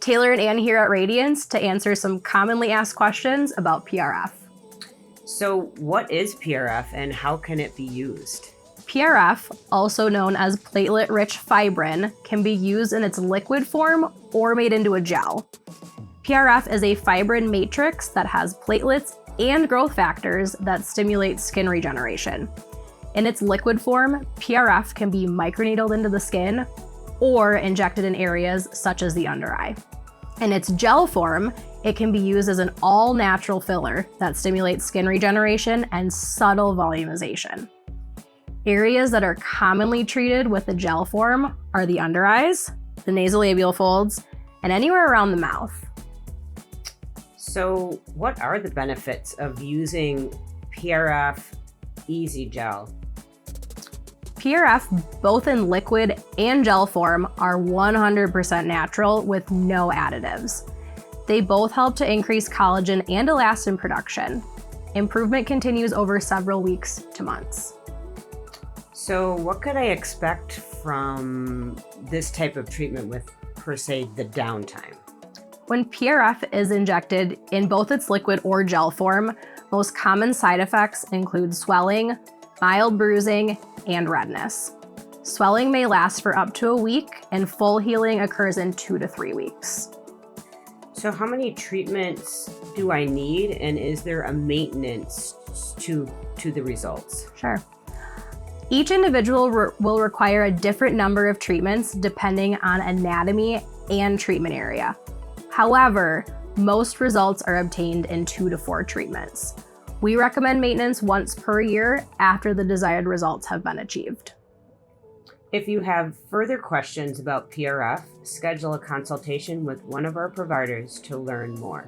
Taylor and Ann here at Radiance to answer some commonly asked questions about PRF. So what is PRF and how can it be used? PRF, also known as Platelet Rich Fibrin, can be used in its liquid form or made into a gel. PRF is a fibrin matrix that has platelets and growth factors that stimulate skin regeneration. In its liquid form, PRF can be microneedled into the skin or injected in areas such as the under eye. In its gel form, it can be used as an all-natural filler that stimulates skin regeneration and subtle volumization. Areas that are commonly treated with the gel form are the under eyes, the nasolabial folds, and anywhere around the mouth. So what are the benefits of using PRF Easy Gel? PRF, both in liquid and gel form, are 100% natural with no additives. They both help to increase collagen and elastin production. Improvement continues over several weeks to months. So what could I expect from this type of treatment with, per se, the downtime? When PRF is injected in both its liquid or gel form, most common side effects include swelling, mild bruising, and redness. Swelling may last for up to a week, and full healing occurs in 2 to 3 weeks. So how many treatments do I need, and is there a maintenance to the results? Sure. Each individual will require a different number of treatments depending on anatomy and treatment area. However, most results are obtained in 2 to 4 treatments. We recommend maintenance once per year after the desired results have been achieved. If you have further questions about PRF, schedule a consultation with one of our providers to learn more.